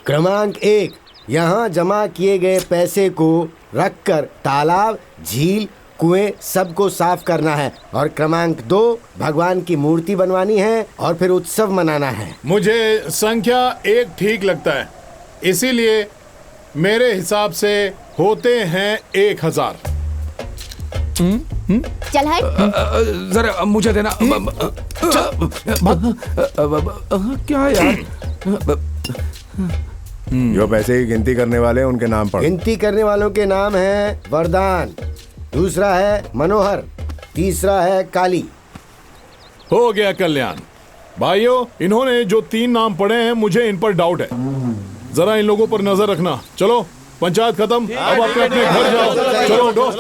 क्रमांक 1, यहाँ जमा किए गए पैसे को रखकर तालाब, झील, कुएं सबको साफ करना है। और क्रमांक 2, भगवान की मूर्ति बनवानी है और फिर उत्सव मनाना है। मुझे संख्या 1 ठीक लगता है, इसीलिए मेरे हिसाब से होते हैं 1000। चल हट। जरा मुझे देना। क्या यार? जो पैसे की गिनती करने वाले हैं उनके नाम पढ़। गिनती करने वालों के नाम है वरदान, दूसरा है मनोहर, तीसरा है काली। हो गया कल्याण। भाइयों, इन्होंने जो 3 नाम पढ़े हैं, मुझे इन पर डाउट है। जरा इन लोगों पर नजर रखना। चलो, पंचायत खत्म, अब अपने अपने घर जाओ। चलो दोस्त।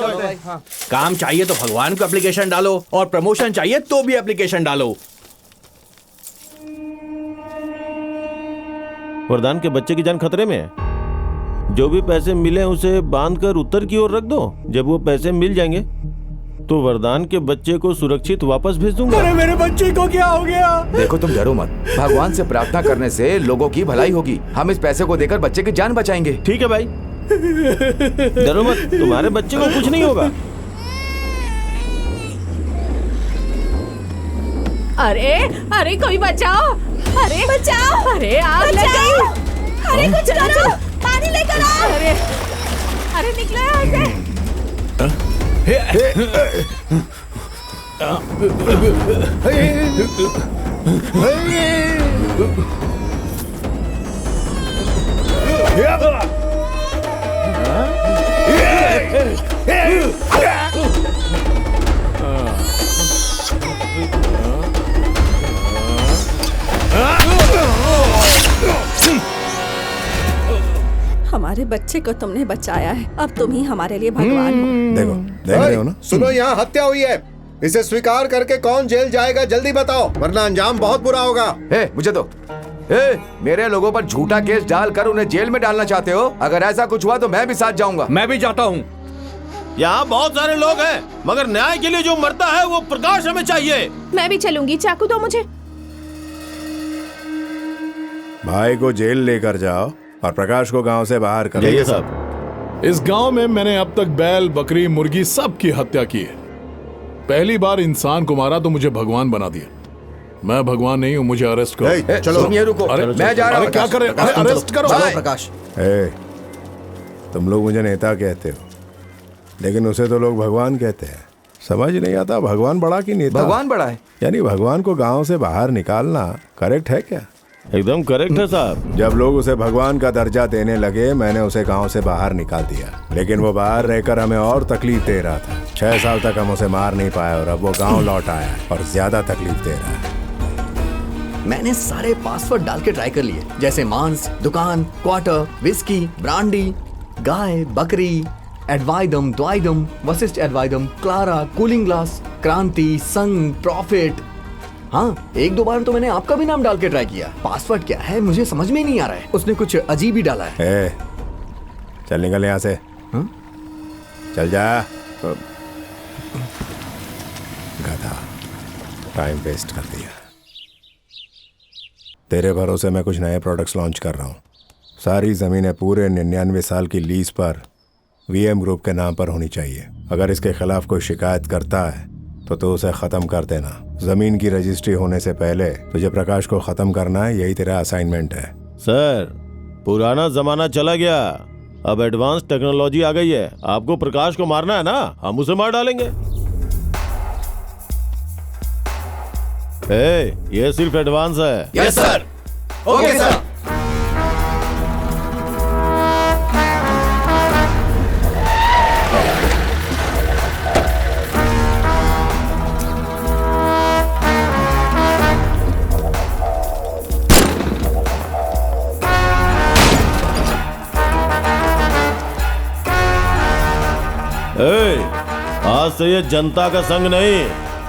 काम चाहिए तो भगवान को एप्लीकेशन डालो, और प्रमोशन चाहिए तो भी एप्लीकेशन डालो। वरदान के बच्चे की जान खतरे में है। जो भी पैसे मिले उसे बांधकर उत्तर की ओर रख दो। जब वो पैसे मिल जाएंगे तो वरदान के बच्चे को सुरक्षित वापस भेज दूंगा। अरे मेरे बच्चे को क्या हो गया? देखो, तुम डरो मत। भगवान से प्रार्थना करने से लोगों की भलाई होगी। हम इस पैसे को देकर बच्चे की जान बचाएंगे। ठीक है भाई, डरो मत, तुम्हारे बच्चे को कुछ नहीं होगा। अरे अरे कोई बचाओ! अरे बचाओ! अरे आग लग गई! अरे कुछ करो! पानी लेकर आओ! अरे निकलो यहाँ से! हमारे बच्चे को तुमने बचाया है, अब तुम ही हमारे लिए भगवान हो। देखो, देख रहे हो ना? सुनो, यहाँ हत्या हुई है। इसे स्वीकार करके कौन जेल जाएगा, जल्दी बताओ, वरना अंजाम बहुत बुरा होगा। मुझे दो। मेरे लोगों पर झूठा केस डालकर उन्हें जेल में डालना चाहते हो? अगर ऐसा कुछ हुआ तो मैं भी साथ जाऊंगा। मैं भी जाता हूँ। यहाँ बहुत सारे लोग हैं, मगर न्याय के लिए जो मरता है वो प्रकाश हमें चाहिए। मैं भी चलूंगी। चाकू दो मुझे। भाई को जेल लेकर जाओ और प्रकाश को गांव से बाहर कर जाइए साहब। इस गांव में मैंने अब तक बैल, बकरी, मुर्गी सब की हत्या की है। पहली बार इंसान को मारा तो मुझे भगवान बना दिया। मैं भगवान नहीं हूँ, मुझे अरेस्ट करो। चलो, तुम ये रुको। अरे मैं जा रहा हूँ। क्या करें? अरेस्ट करो। चलो प्रकाश। तुम लोग मुझे नेता कहते हो, लेकिन उसे तो लोग भगवान कहते हैं। समझ नहीं आता, भगवान बड़ा कि नेता? भगवान बड़ा है। यानी भगवान को गांव से बाहर निकालना करेक्ट है क्या? एकदम करेक्ट है साहब। जब लोग उसे भगवान का दर्जा देने लगे, मैंने उसे गांव से बाहर निकाल दिया, लेकिन वो बाहर रहकर हमें और तकलीफ दे रहा था। 6 साल तक हम उसे मार नहीं पाए और अब वो गांव लौट आया और ज्यादा तकलीफ दे रहा है। मैंने सारे पासवर्ड डाल के ट्राई कर लिए, जैसे मांस, दुकान, क्वार्टर, विस्की, ब्रांडी, गाय, बकरी, एडवाइडम, द्वाइडम, वशिष्ठ एडवाइडम, क्लारा, कूलिंग ग्लास, क्रांति, संग, प्रॉफिट। हाँ, 1-2 बार तो मैंने आपका भी नाम डाल के ट्राई किया। पासवर्ड क्या है मुझे समझ में नहीं आ रहा है। उसने कुछ अजीब ही डाला है। चल निकल यहाँ से। चल जा। गधा, टाइम वेस्ट कर दिया। तेरे भरोसे मैं कुछ नए प्रोडक्ट्स लॉन्च कर रहा हूँ। सारी जमीनें पूरे 99 साल की लीज पर वीएम ग्रुप के नाम पर होनी चाहिए। अगर इसके खिलाफ कोई शिकायत करता है तो उसे खत्म कर देना। जमीन की रजिस्ट्री होने से पहले तुझे प्रकाश को खत्म करना है, यही तेरा असाइनमेंट है। सर, पुराना जमाना चला गया, अब एडवांस टेक्नोलॉजी आ गई है। आपको प्रकाश को मारना है ना, हम उसे मार डालेंगे। ये सिर्फ एडवांस है। Yes sir. Okay sir. आज से ये जनता का संघ नहीं,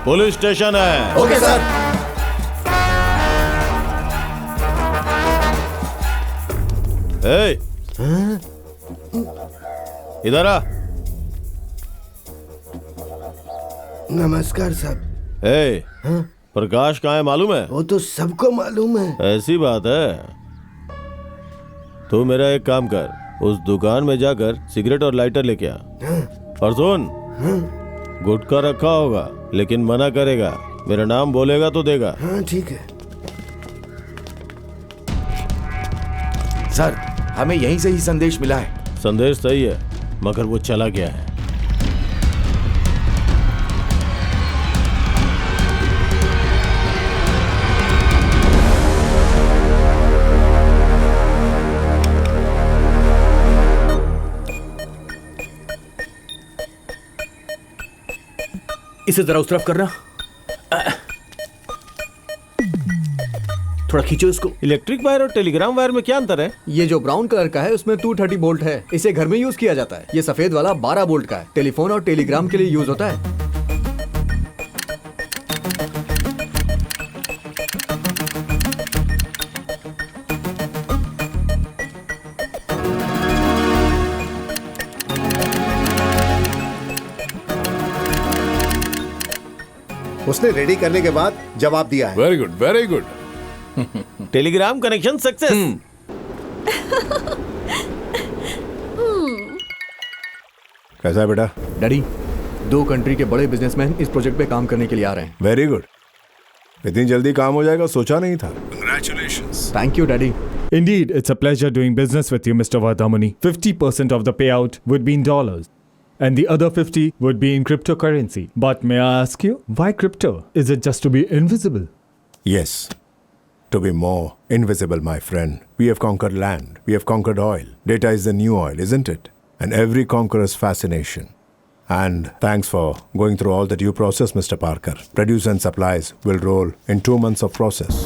पुलिस स्टेशन है। Okay sir. इधर आ। नमस्कार साहब। प्रकाश कहाँ है मालूम है? वो तो सबको मालूम है। ऐसी बात है। तू मेरा एक काम कर, उस दुकान में जाकर सिगरेट और लाइटर लेके आ। और सुन, गुटखा रखा होगा लेकिन मना करेगा, मेरा नाम बोलेगा तो देगा। हाँ ठीक है। सर, हमें यहीं से ही संदेश मिला है। संदेश सही है मगर वो चला गया है। इसे जरा उस तरफ करना, थोड़ा खींचो इसको। इलेक्ट्रिक वायर और टेलीग्राम वायर में क्या अंतर है? ये जो ब्राउन कलर का है उसमें 230 वोल्ट है, इसे घर में यूज किया जाता है। ये सफेद वाला 12 वोल्ट का है, टेलीफोन और टेलीग्राम के लिए यूज होता है। उसने रेडी करने के बाद जवाब दिया है। Very good, very good. Telegram connection success. कैसा है बेटा? डैडी, 2 कंट्री के बड़े बिजनेसमैन इस प्रोजेक्ट पे काम करने के लिए आ रहे हैं। Very good. इतनी जल्दी काम हो जाएगा सोचा नहीं था। Congratulations. Thank you daddy. Indeed, it's a pleasure doing business with you, Mr. Vardhamani. 50% of the payout would be in dollars, and the other 50 would be in cryptocurrency. But may I ask you, why crypto? Is it just to be invisible? Yes, to be more invisible, my friend. We have conquered land. We have conquered oil. Data is the new oil, isn't it? And every conqueror's fascination. And thanks for going through all the due process, Mr. Parker. Produce and supplies will roll in 2 months of process.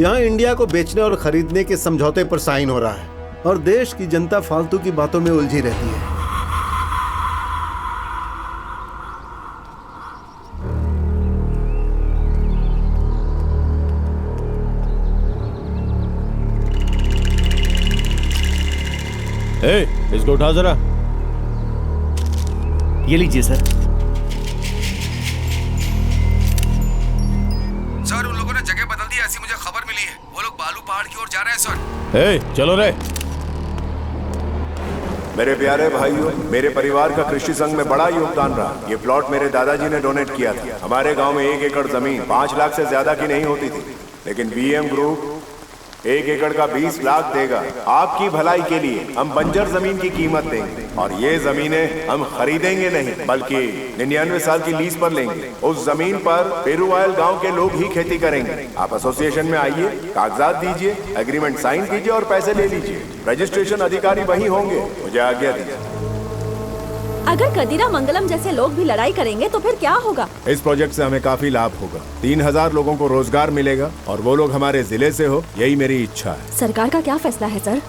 यहाँ India को बेचने और खरीदने के समझौते पर sign हो रहा है और देश की जनता फालतू की बातों में उलझी रहती है। इसको उठा जरा। ये लीजिए सर। सर, उन लोगों ने जगह बदल दी, ऐसी मुझे खबर मिली है। वो लोग बालू पहाड़ की ओर जा रहे हैं सर। चलो रे। मेरे प्यारे भाइयों, मेरे परिवार का कृषि संघ में बड़ा योगदान रहा। ये प्लॉट मेरे दादाजी ने डोनेट किया था। हमारे गांव में 1 एकड़ जमीन 5 लाख से ज्यादा की नहीं होती थी, लेकिन वीएम ग्रुप 1 एकड़ का 20 लाख देगा। आपकी भलाई के लिए हम बंजर जमीन की कीमत देंगे और ये जमीनें हम खरीदेंगे नहीं बल्कि 99 साल की लीज पर लेंगे। उस जमीन पर पेरुवायल गांव के लोग ही खेती करेंगे। आप एसोसिएशन में आइए, कागजात दीजिए, एग्रीमेंट साइन कीजिए और पैसे ले लीजिए। रजिस्ट्रेशन अधिकारी वही होंगे। मुझे आज्ञा दीजिए। अगर कदीरा मंगलम जैसे लोग भी लड़ाई करेंगे तो फिर क्या होगा? इस प्रोजेक्ट से हमें काफी लाभ होगा। 3000 लोगों को रोजगार मिलेगा और वो लोग हमारे जिले से हो, यही मेरी इच्छा है। सरकार का क्या फैसला है सर?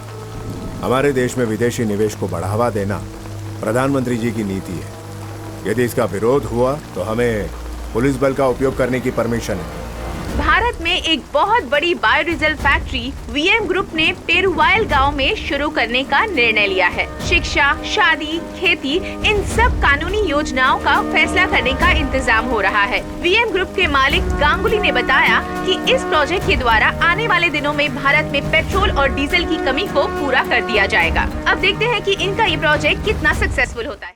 हमारे देश में विदेशी निवेश को बढ़ावा देना प्रधानमंत्री जी की नीति है। यदि इसका विरोध हुआ तो हमें पुलिस बल का उपयोग करने की परमिशन है। भारत में एक बहुत बड़ी बायोडीजल फैक्ट्री वीएम ग्रुप ने पेरुवायल गांव में शुरू करने का निर्णय लिया है। शिक्षा, शादी, खेती, इन सब कानूनी योजनाओं का फैसला करने का इंतजाम हो रहा है। वीएम ग्रुप के मालिक गांगुली ने बताया कि इस प्रोजेक्ट के द्वारा आने वाले दिनों में भारत में पेट्रोल और डीजल की कमी को पूरा कर दिया जाएगा। अब देखते हैं कि इनका ये प्रोजेक्ट कितना सक्सेसफुल होता है।